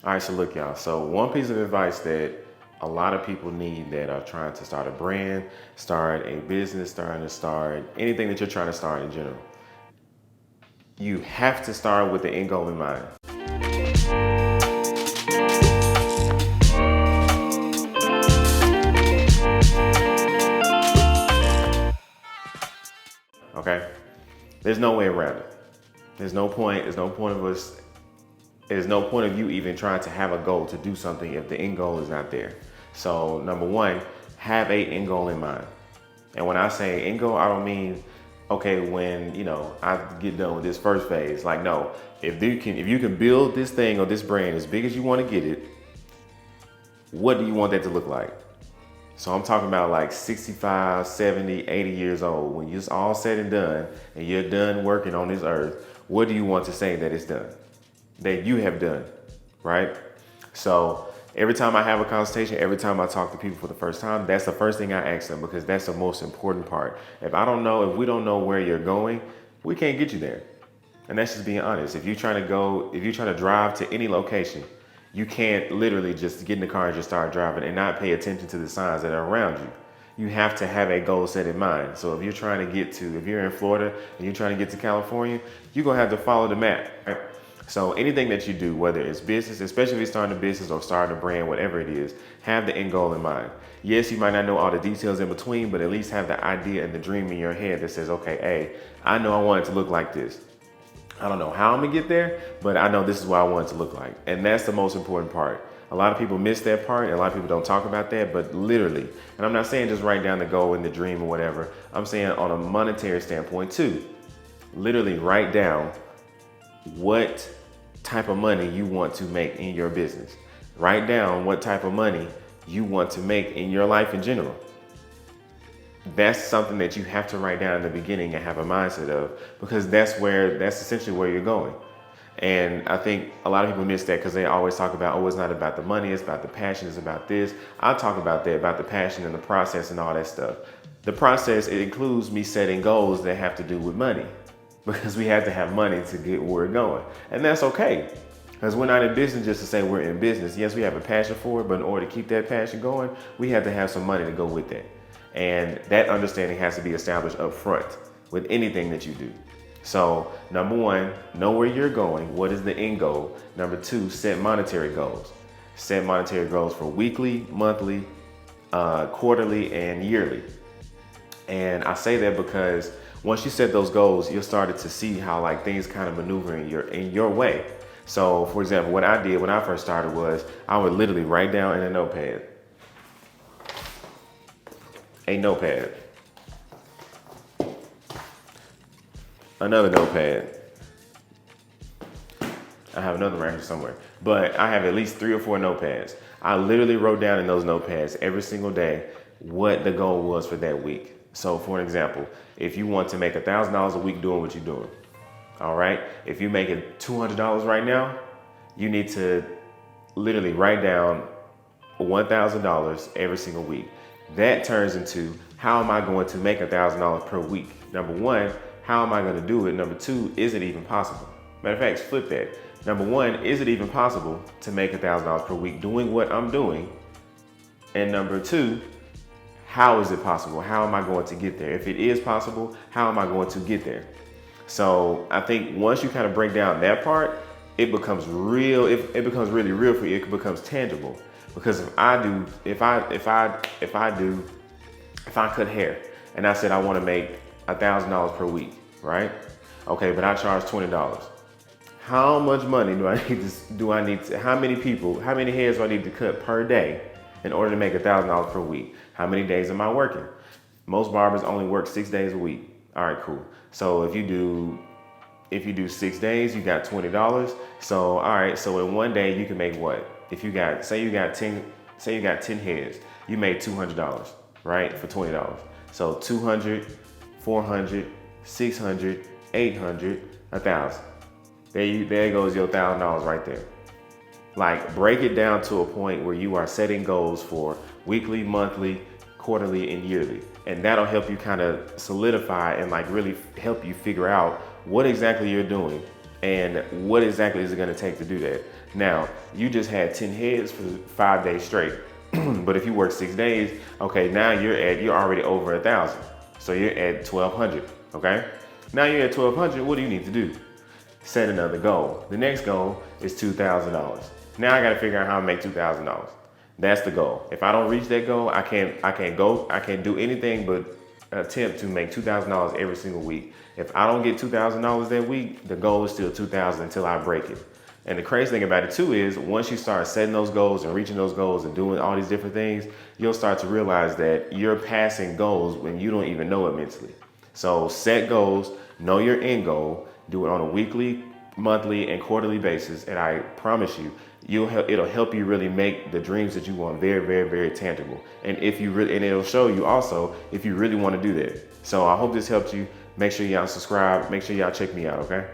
All right, so look, y'all. So one piece of advice that a lot of people need that are trying to start a brand, start a business, starting to start anything that you're trying to start in general. You have to start with the end goal in mind. Okay? There's no way around it. There's no point of you even trying to have a goal to do something if the end goal is not there. So number one, have a end goal in mind. And when I say end goal, I don't mean, okay, when I get done with this first phase. Like, no, if you can build this thing or this brand as big as you want to get it, what do you want that to look like? So I'm talking about like 65, 70, 80 years old. When you're all said and done and you're done working on this earth, what do you want to say that it's done? That you have done, right? So every time I have a consultation, every time I talk to people for the first time, that's the first thing I ask them because that's the most important part. If we don't know where you're going, we can't get you there. And that's just being honest. If you're trying to drive to any location, you can't literally just get in the car and just start driving and not pay attention to the signs that are around you. You have to have a goal set in mind. So if you're in Florida and you're trying to get to California, you're gonna have to follow the map. Right? So anything that you do, whether it's business, especially if you're starting a business or starting a brand, whatever it is, have the end goal in mind. Yes, you might not know all the details in between, but at least have the idea and the dream in your head that says, okay, hey, I know I want it to look like this. I don't know how I'm gonna get there, but I know this is what I want it to look like. And that's the most important part. A lot of people miss that part and a lot of people don't talk about that, but literally, and I'm not saying just write down the goal and the dream or whatever. I'm saying on a monetary standpoint too. Literally write down what type of money you want to make in your business. Write down what type of money you want to make in your life in general. That's something that you have to write down in the beginning and have a mindset of, because that's essentially where you're going. And I think a lot of people miss that because they always talk about, oh, it's not about the money, it's about the passion, it's about this. I talk about that, about the passion and the process and all that stuff. The process, it includes me setting goals that have to do with money because we have to have money to get where we're going. And that's okay. Because we're not in business just to say we're in business. Yes, we have a passion for it, but in order to keep that passion going, we have to have some money to go with that. And that understanding has to be established up front with anything that you do. So number one, know where you're going. What is the end goal? Number two, set monetary goals. Set monetary goals for weekly, monthly, quarterly, and yearly. And I say that because once you set those goals, you'll start to see how like things kind of maneuver in your way. So for example, what I did when I first started was I would literally write down in a notepad, another notepad. I have another right here somewhere, but I have at least 3 or 4 notepads. I literally wrote down in those notepads every single day what the goal was for that week. So for an example, if you want to make $1,000 a week doing what you're doing, all right? If you're making $200 right now, you need to literally write down $1,000 every single week. That turns into, how am I going to make $1,000 per week? Number one, how am I going to do it? Number two, is it even possible? Matter of fact, flip that. Number one, is it even possible to make $1,000 per week doing what I'm doing? And number two, how is it possible? How am I going to get there? If it is possible, how am I going to get there? So I think once you kind of break down that part, it becomes real. It becomes really real for you. It becomes tangible. Because if I cut hair and I said I want to make $1,000 per week, right? Okay, but I charge $20. How much money how many hairs do I need to cut per day in order to make $1,000 per week? How many days am I working? Most barbers only work 6 days a week. All right, cool. So if you do 6 days, you got $20. So all right, so in one day you can make what? If you got, say you got 10 heads, you made $200, right? For $20. So 200, 400, 600, 800, 1,000. There goes your $1,000 right there. Like, break it down to a point where you are setting goals for weekly, monthly, quarterly, and yearly. And that'll help you kind of solidify and like really help you figure out what exactly you're doing And what exactly is it gonna take to do that? Now, you just had 10 heads for 5 days straight. But if you work 6 days, okay, now you're already over 1,000. So you're at 1,200, okay? Now you're at 1,200, what do you need to do? Set another goal. The next goal is $2,000. Now I gotta figure out how to make $2,000. That's the goal. If I don't reach that goal, I can't do anything but attempt to make $2,000 every single week. If I don't get $2,000 that week, the goal is still $2,000 until I break it. And the crazy thing about it too is once you start setting those goals and reaching those goals and doing all these different things, you'll start to realize that you're passing goals when you don't even know it mentally. So set goals, know your end goal, do it on a weekly, monthly, and quarterly basis, and I promise you, it'll help you really make the dreams that you want very, very, very tangible. And and it'll show you also if you really want to do that. So I hope this helped you. Make sure y'all subscribe. Make sure y'all check me out, okay?